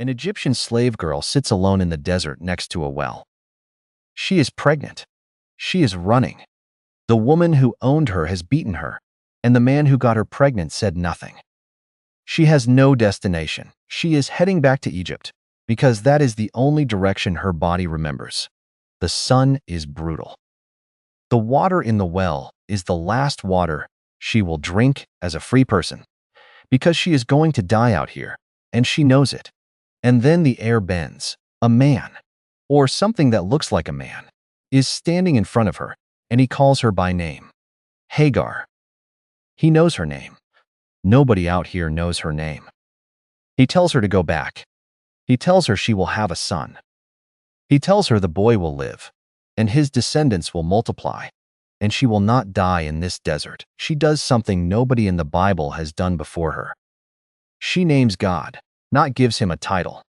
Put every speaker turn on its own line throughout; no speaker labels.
An Egyptian slave girl sits alone in the desert next to a well. She is pregnant. She is running. The woman who owned her has beaten her, and the man who got her pregnant said nothing. She has no destination. She is heading back to Egypt because that is the only direction her body remembers. The sun is brutal. The water in the well is the last water she will drink as a free person because she is going to die out here, and she knows it. And then the air bends. A man, or something that looks like a man, is standing in front of her, and he calls her by name. Hagar. He knows her name. Nobody out here knows her name. He tells her to go back. He tells her she will have a son. He tells her the boy will live, and his descendants will multiply, and she will not die in this desert. She does something nobody in the Bible has done before her. She names God, not gives him a title,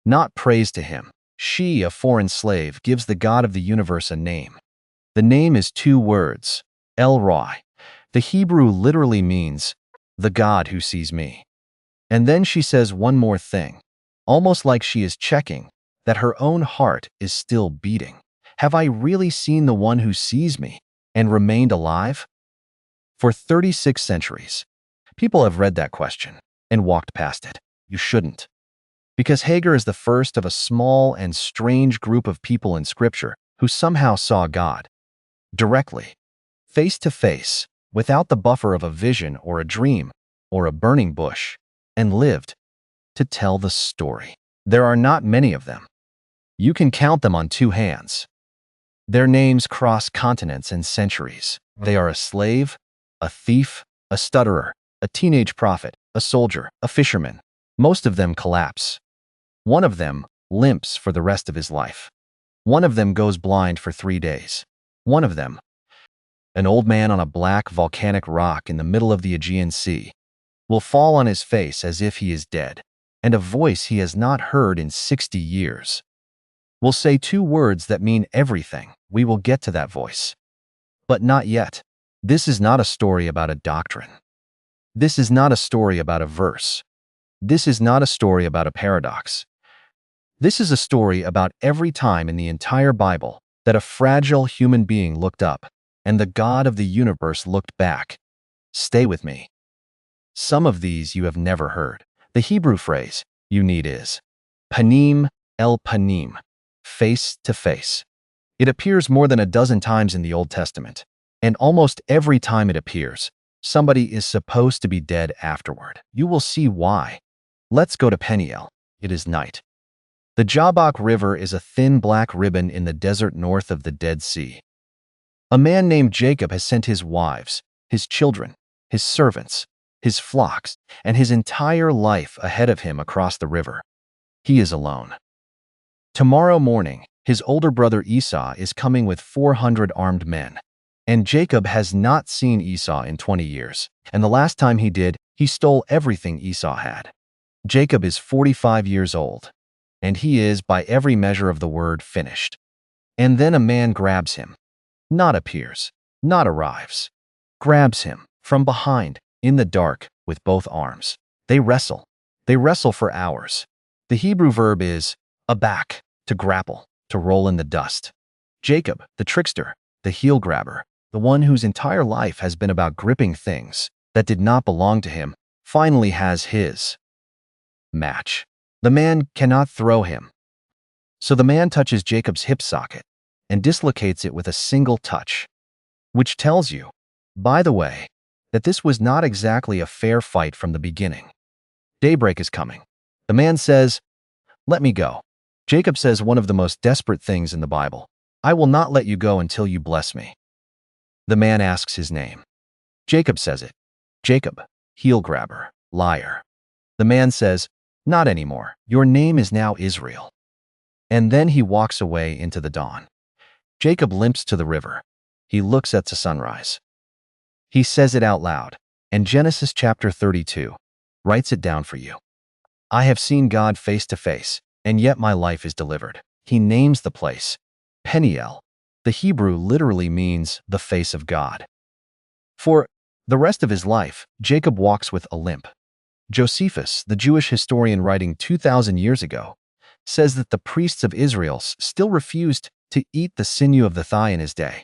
not praise to him. She, a foreign slave, gives the God of the universe a name. The name is two words, El Roi. The Hebrew literally means, the God who sees me. And then she says one more thing, almost like she is checking that her own heart is still beating. Have I really seen the one who sees me and remained alive? For 36 centuries, people have read that question and walked past it. You shouldn't. Because Hagar is the first of a small and strange group of people in Scripture who somehow saw God directly, face to face, without the buffer of a vision or a dream or a burning bush, and lived to tell the story. There are not many of them. You can count them on two hands. Their names cross continents and centuries. They are a slave, a thief, a stutterer, a teenage prophet, a soldier, a fisherman. Most of them collapse. One of them limps for the rest of his life. One of them goes blind for 3 days. One of them, an old man on a black volcanic rock in the middle of the Aegean Sea, will fall on his face as if he is dead, and a voice he has not heard in 60 years will say two words that mean everything. We will get to that voice. But not yet. This is not a story about a doctrine. This is not a story about a verse. This is not a story about a paradox. This is a story about every time in the entire Bible that a fragile human being looked up and the God of the universe looked back. Stay with me. Some of these you have never heard. The Hebrew phrase you need is panim, el panim, face to face. It appears more than a dozen times in the Old Testament, and almost every time it appears, somebody is supposed to be dead afterward. You will see why. Let's go to Peniel. It is night. The Jabbok River is a thin black ribbon in the desert north of the Dead Sea. A man named Jacob has sent his wives, his children, his servants, his flocks, and his entire life ahead of him across the river. He is alone. Tomorrow morning, his older brother Esau is coming with 400 armed men, and Jacob has not seen Esau in 20 years, and the last time he did, he stole everything Esau had. Jacob is 45 years old, and he is, by every measure of the word, finished. And then a man grabs him, not appears, not arrives, grabs him from behind, in the dark, with both arms. They wrestle. They wrestle for hours. The Hebrew verb is abak, to grapple, to roll in the dust. Jacob, the trickster, the heel grabber, the one whose entire life has been about gripping things that did not belong to him, finally has his match. The man cannot throw him. So the man touches Jacob's hip socket and dislocates it with a single touch, which tells you, by the way, that this was not exactly a fair fight from the beginning. Daybreak is coming. The man says, "Let me go." Jacob says one of the most desperate things in the Bible. "I will not let you go until you bless me." The man asks his name. Jacob says it. Jacob, heel grabber, liar. The man says, "Not anymore. Your name is now Israel." And then he walks away into the dawn. Jacob limps to the river. He looks at the sunrise. He says it out loud, and Genesis chapter 32 writes it down for you. "I have seen God face to face, and yet my life is delivered." He names the place Peniel. The Hebrew literally means the face of God. For the rest of his life, Jacob walks with a limp. Josephus, the Jewish historian writing 2,000 years ago, says that the priests of Israel still refused to eat the sinew of the thigh in his day.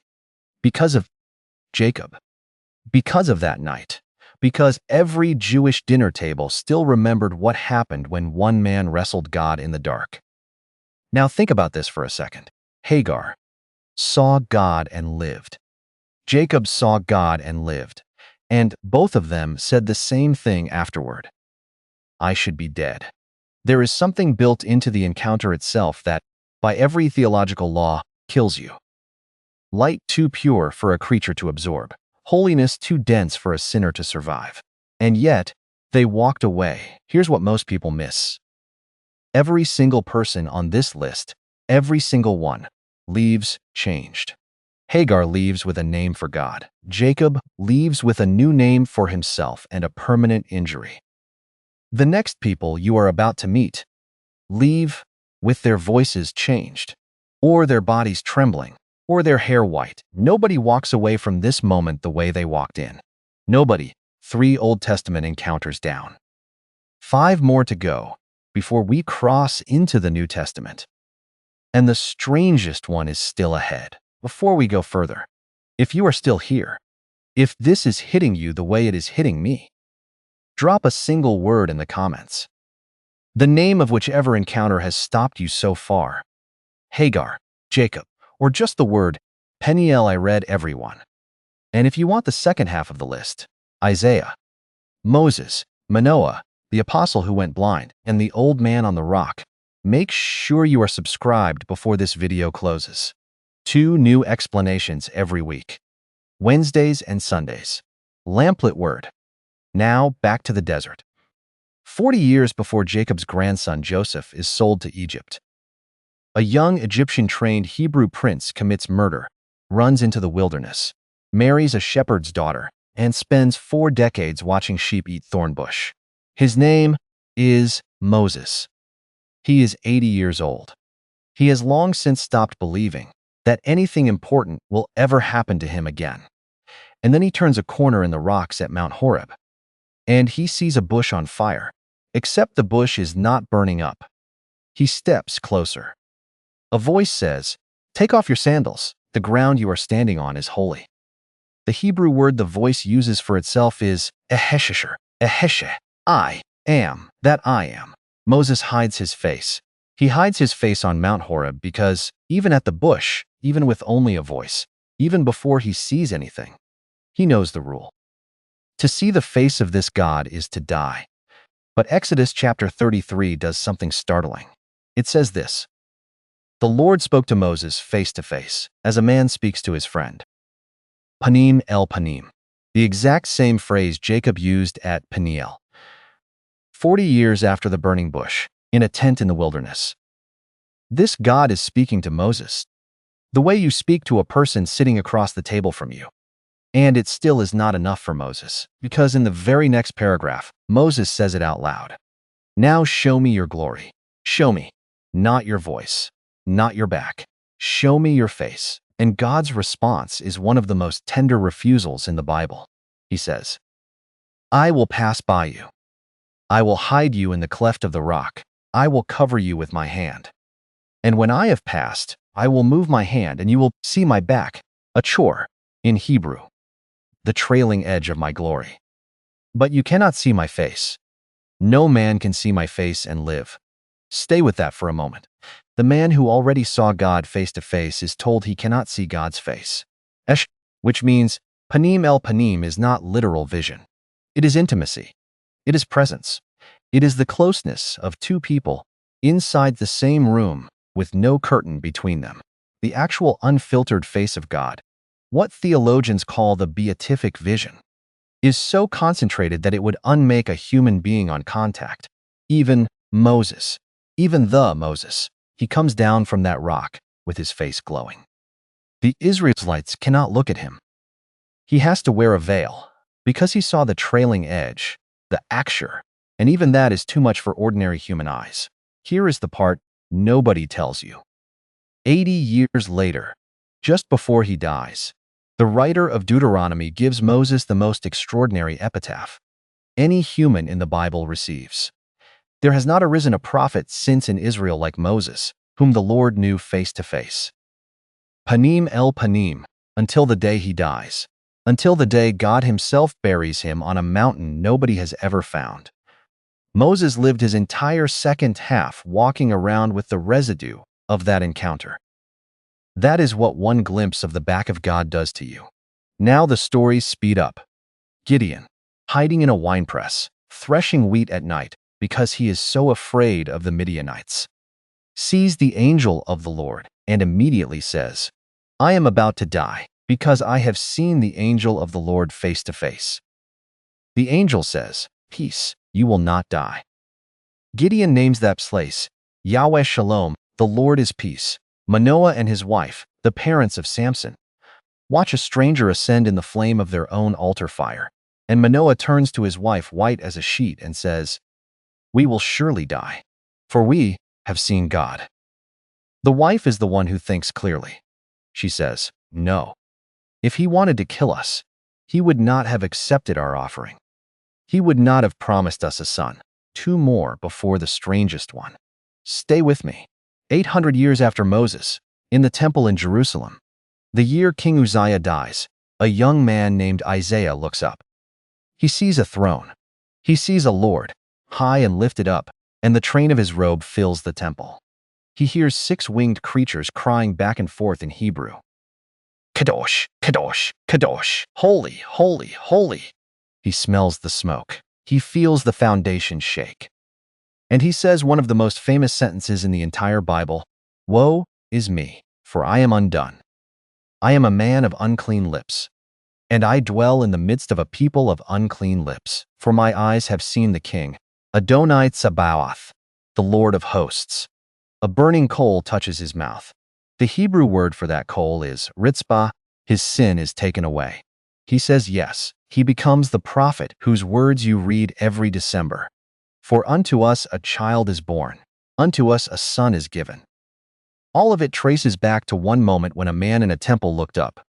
Because of Jacob. Because of that night. Because every Jewish dinner table still remembered what happened when one man wrestled God in the dark. Now think about this for a second. Hagar saw God and lived. Jacob saw God and lived. And both of them said the same thing afterward. I should be dead. There is something built into the encounter itself that, by every theological law, kills you. Light too pure for a creature to absorb. Holiness too dense for a sinner to survive. And yet, they walked away. Here's what most people miss. Every single person on this list, every single one, leaves changed. Hagar leaves with a name for God. Jacob leaves with a new name for himself and a permanent injury. The next people you are about to meet leave with their voices changed, or their bodies trembling, or their hair white. Nobody walks away from this moment the way they walked in. Nobody. 3 Old Testament encounters down. 5 more to go before we cross into the New Testament. And the strangest one is still ahead. Before we go further, if you are still here, if this is hitting you the way it is hitting me, drop a single word in the comments. The name of whichever encounter has stopped you so far. Hagar, Jacob, or just the word Peniel. I read everyone. And if you want the second half of the list, Isaiah, Moses, Manoah, the apostle who went blind, and the old man on the rock, make sure you are subscribed before this video closes. 2 new explanations every week. Wednesdays and Sundays. Lamplit word. Now back to the desert. 40 years before Jacob's grandson Joseph is sold to Egypt, a young Egyptian-trained Hebrew prince commits murder, runs into the wilderness, marries a shepherd's daughter, and spends 4 decades watching sheep eat thorn bush. His name is Moses. He is 80 years old. He has long since stopped believing that anything important will ever happen to him again. And then he turns a corner in the rocks at Mount Horeb, and he sees a bush on fire, except the bush is not burning up. He steps closer. A voice says, "Take off your sandals. The ground you are standing on is holy." The Hebrew word the voice uses for itself is ehesher, eheshe, I am, that I am. Moses hides his face. He hides his face on Mount Horeb because, even at the bush, even with only a voice, even before he sees anything, he knows the rule. To see the face of this God is to die. But Exodus chapter 33 does something startling. It says this: "The Lord spoke to Moses face to face, as a man speaks to his friend." Panim el panim, the exact same phrase Jacob used at Peniel, 40 years after the burning bush, in a tent in the wilderness. This God is speaking to Moses, the way you speak to a person sitting across the table from you. And it still is not enough for Moses, because in the very next paragraph, Moses says it out loud. "Now show me your glory. Show me, not your voice, not your back. Show me your face." And God's response is one of the most tender refusals in the Bible. He says, "I will pass by you. I will hide you in the cleft of the rock. I will cover you with my hand. And when I have passed, I will move my hand and you will see my back," a chor, in Hebrew, the trailing edge of my glory. "But you cannot see my face. No man can see my face and live." Stay with that for a moment. The man who already saw God face to face is told he cannot see God's face. Which means panim el panim is not literal vision. It is intimacy. It is presence. It is the closeness of 2 people inside the same room with no curtain between them. The actual unfiltered face of God, what theologians call the beatific vision, is so concentrated that it would unmake a human being on contact. Even Moses, even the Moses, he comes down from that rock with his face glowing. The Israelites cannot look at him. He has to wear a veil because he saw the trailing edge, the axure, and even that is too much for ordinary human eyes. Here is the part nobody tells you. 80 years later, just before he dies, the writer of Deuteronomy gives Moses the most extraordinary epitaph. any human in the Bible receives. There has not arisen a prophet since in Israel like Moses, whom the Lord knew face to face. Panim el panim, until the day he dies, until the day God himself buries him on a mountain nobody has ever found. Moses lived his entire second half walking around with the residue of that encounter. That is what one glimpse of the back of God does to you. Now the stories speed up. Gideon, hiding in a winepress, threshing wheat at night because he is so afraid of the Midianites, sees the angel of the Lord and immediately says, "I am about to die because I have seen the angel of the Lord face to face." The angel says, "Peace, you will not die." Gideon names that place, Yahweh Shalom, the Lord is peace. Manoah and his wife, the parents of Samson, watch a stranger ascend in the flame of their own altar fire, and Manoah turns to his wife white as a sheet and says, "We will surely die, for we have seen God." The wife is the one who thinks clearly. She says, "No. If he wanted to kill us, he would not have accepted our offering. He would not have promised us a son, two more before the strangest one." Stay with me. 800 years after Moses, in the temple in Jerusalem, the year King Uzziah dies, a young man named Isaiah looks up. He sees a throne. He sees a Lord, high and lifted up, and the train of his robe fills the temple. He hears 6 winged creatures crying back and forth in Hebrew. "Kadosh, Kadosh, Kadosh, holy, holy, holy." He smells the smoke. He feels the foundation shake. And he says one of the most famous sentences in the entire Bible, "Woe is me, for I am undone. I am a man of unclean lips, and I dwell in the midst of a people of unclean lips, for my eyes have seen the King, Adonai Tsabaoth, the Lord of hosts." A burning coal touches his mouth. The Hebrew word for that coal is ritzbah. His sin is taken away. He says yes. He becomes the prophet whose words you read every December. "For unto us a child is born, unto us a son is given." All of it traces back to one moment when a man in a temple looked up,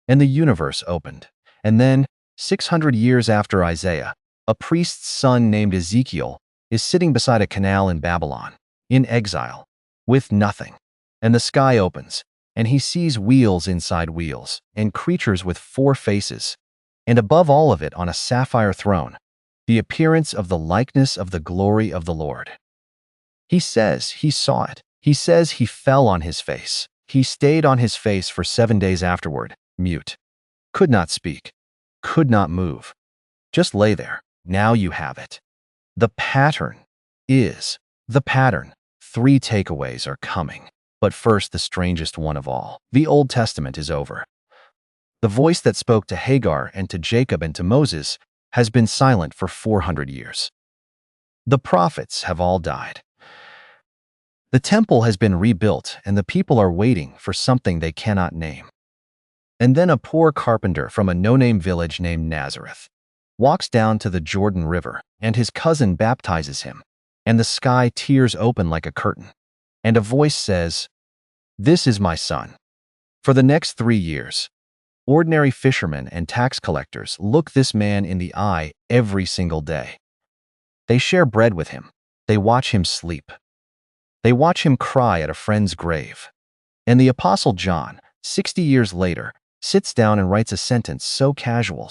and the universe opened. And then, 600 years after Isaiah, a priest's son named Ezekiel is sitting beside a canal in Babylon, in exile, with nothing. And the sky opens, and he sees wheels inside wheels, and creatures with 4 faces, and above all of it on a sapphire throne, the appearance of the likeness of the glory of the Lord. He says he saw it. He says he fell on his face. He stayed on his face for 7 days afterward, mute. Could not speak. Could not move. Just lay there. Now you have it. The pattern is the pattern. 3 takeaways are coming. But first, the strangest one of all. The Old Testament is over. The voice that spoke to Hagar and to Jacob and to Moses has been silent for 400 years. The prophets have all died. The temple has been rebuilt, and the people are waiting for something they cannot name. And then a poor carpenter from a no-name village named Nazareth walks down to the Jordan River, and his cousin baptizes him, and the sky tears open like a curtain, and a voice says, "This is my son." For the next 3 years, ordinary fishermen and tax collectors look this man in the eye every single day. They share bread with him. They watch him sleep. They watch him cry at a friend's grave. And the Apostle John, 60 years later, sits down and writes a sentence so casual.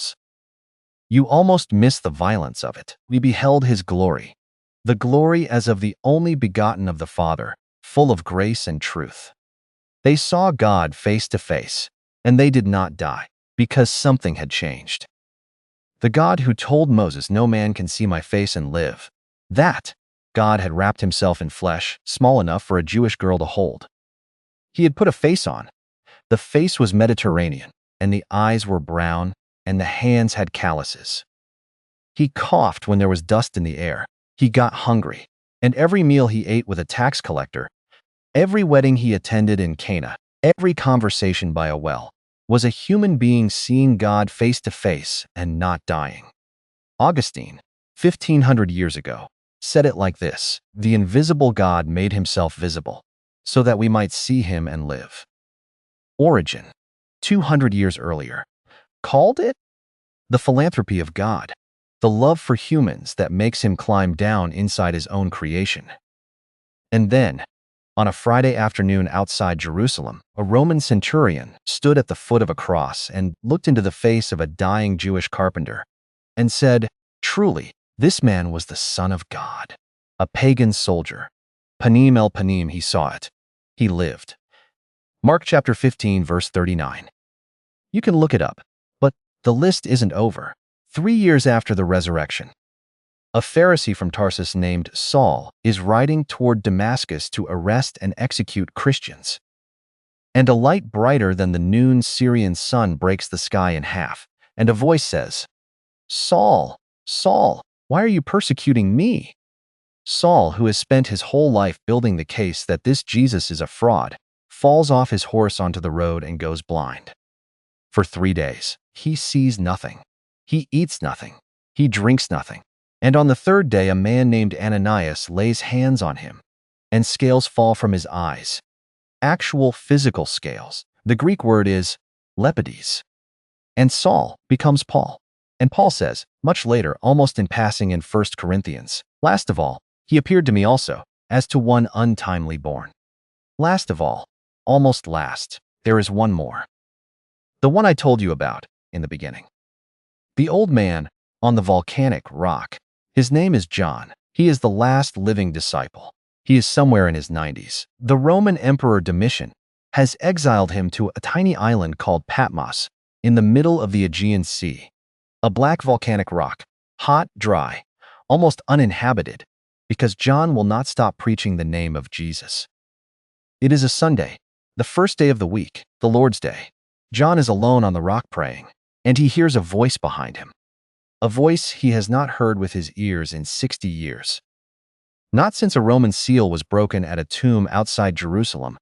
You almost miss the violence of it. "We beheld his glory, the glory as of the only begotten of the Father, full of grace and truth." They saw God face to face, and they did not die, because something had changed. The God who told Moses, "No man can see my face and live," that God had wrapped himself in flesh, small enough for a Jewish girl to hold. He had put a face on. The face was Mediterranean, and the eyes were brown, and the hands had calluses. He coughed when there was dust in the air. He got hungry, and every meal he ate with a tax collector, every wedding he attended in Cana, every conversation by a well, was a human being seeing God face to face and not dying. Augustine, 1500 years ago, said it like this: "The invisible God made himself visible, so that we might see him and live." Origen, 200 years earlier, called it the philanthropy of God. the love for humans that makes him climb down inside his own creation. And then, on a Friday afternoon outside Jerusalem, a Roman centurion stood at the foot of a cross and looked into the face of a dying Jewish carpenter and said, "Truly, this man was the Son of God." A pagan soldier. Panim el panim, he saw it. He lived. Mark chapter 15, verse 39. You can look it up, but the list isn't over. 3 years after the resurrection, a Pharisee from Tarsus named Saul is riding toward Damascus to arrest and execute Christians. And a light brighter than the noon Syrian sun breaks the sky in half, and a voice says, "Saul, Saul, why are you persecuting me?" Saul, who has spent his whole life building the case that this Jesus is a fraud, falls off his horse onto the road and goes blind. For 3 days, he sees nothing. He eats nothing. He drinks nothing. And on the 3rd day, a man named Ananias lays hands on him, and scales fall from his eyes. Actual physical scales. The Greek word is lepides. And Saul becomes Paul. And Paul says, much later, almost in passing in 1 Corinthians, "Last of all, he appeared to me also, as to one untimely born." Last of all, almost last, there is one more. The one I told you about in the beginning. The old man on the volcanic rock. His name is John. He is the last living disciple. He is somewhere in his 90s. The Roman Emperor Domitian has exiled him to a tiny island called Patmos in the middle of the Aegean Sea. A black volcanic rock, hot, dry, almost uninhabited, because John will not stop preaching the name of Jesus. It is a Sunday, the first day of the week, the Lord's Day. John is alone on the rock praying, and he hears a voice behind him. A voice he has not heard with his ears in 60 years. Not since a Roman seal was broken at a tomb outside Jerusalem,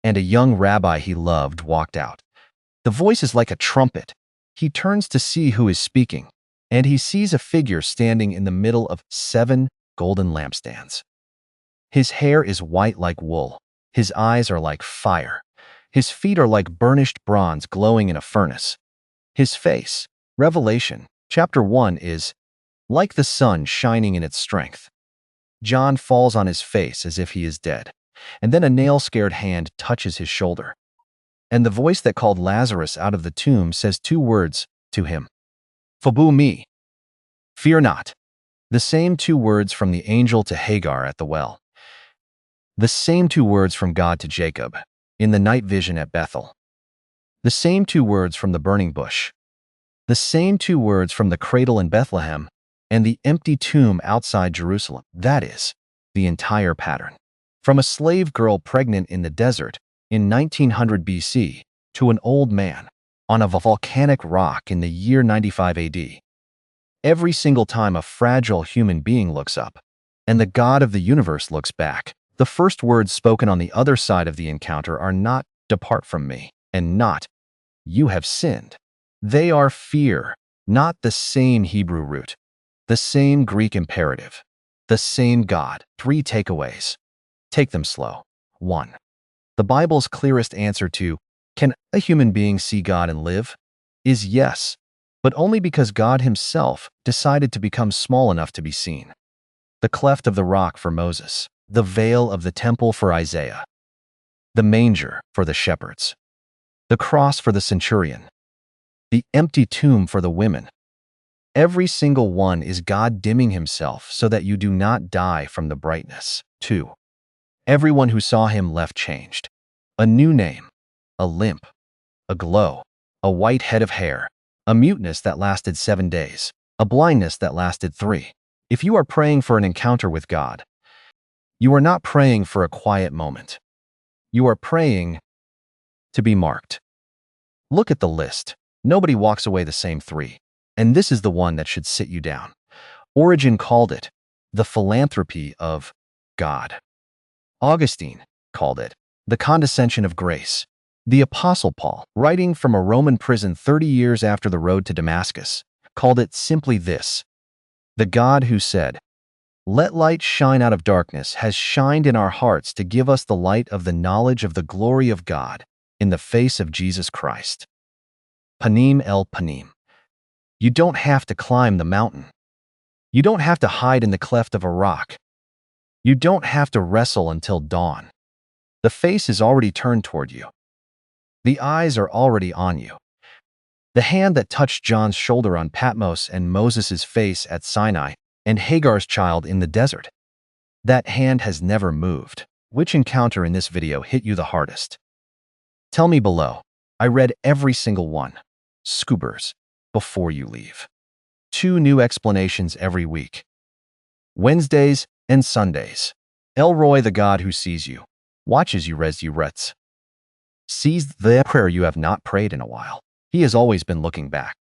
and a young rabbi he loved walked out. The voice is like a trumpet. He turns to see who is speaking, and he sees a figure standing in the middle of 7 golden lampstands. His hair is white like wool. His eyes are like fire. His feet are like burnished bronze glowing in a furnace. His face, Revelation Chapter 1, is like the sun shining in its strength. John falls on his face as if he is dead, and then a nail-scared hand touches his shoulder. And the voice that called Lazarus out of the tomb says 2 words to him. "Phobu me." Fear not. The same 2 words from the angel to Hagar at the well. The same 2 words from God to Jacob in the night vision at Bethel. The same 2 words from the burning bush. The same 2 words from the cradle in Bethlehem and the empty tomb outside Jerusalem. That is, the entire pattern. From a slave girl pregnant in the desert in 1900 BC to an old man on a volcanic rock in the year 95 AD. Every single time a fragile human being looks up and the God of the universe looks back, the first words spoken on the other side of the encounter are not "depart from me" and not "you have sinned." They are fear, not the same Hebrew root, the same Greek imperative, the same God. 3 takeaways. Take them slow. 1. The Bible's clearest answer to, can a human being see God and live? Is yes, but only because God himself decided to become small enough to be seen. The cleft of the rock for Moses, the veil of the temple for Isaiah, the manger for the shepherds, the cross for the centurion, the empty tomb for the women. Every single one is God dimming himself so that you do not die from the brightness. 2. Everyone who saw him left changed. A new name, a limp, a glow, a white head of hair, a muteness that lasted 7 days, a blindness that lasted 3. If you are praying for an encounter with God, you are not praying for a quiet moment. You are praying to be marked. Look at the list. Nobody walks away the same 3. And this is the one that should sit you down. Origen called it the philanthropy of God. Augustine called it the condescension of grace. The Apostle Paul, writing from a Roman prison 30 years after the road to Damascus, called it simply this: the God who said, "Let light shine out of darkness," has shined in our hearts to give us the light of the knowledge of the glory of God in the face of Jesus Christ. Panim el panim. You don't have to climb the mountain. You don't have to hide in the cleft of a rock. You don't have to wrestle until dawn. The face is already turned toward you. The eyes are already on you. The hand that touched John's shoulder on Patmos and Moses' face at Sinai and Hagar's child in the desert. That hand has never moved. Which encounter in this video hit you the hardest? Tell me below. I read every single one. Scoobers, before you leave. 2 new explanations every week. Wednesdays and Sundays. Elroy, the God who sees you, watches you resurrect. Sees the prayer you have not prayed in a while. He has always been looking back.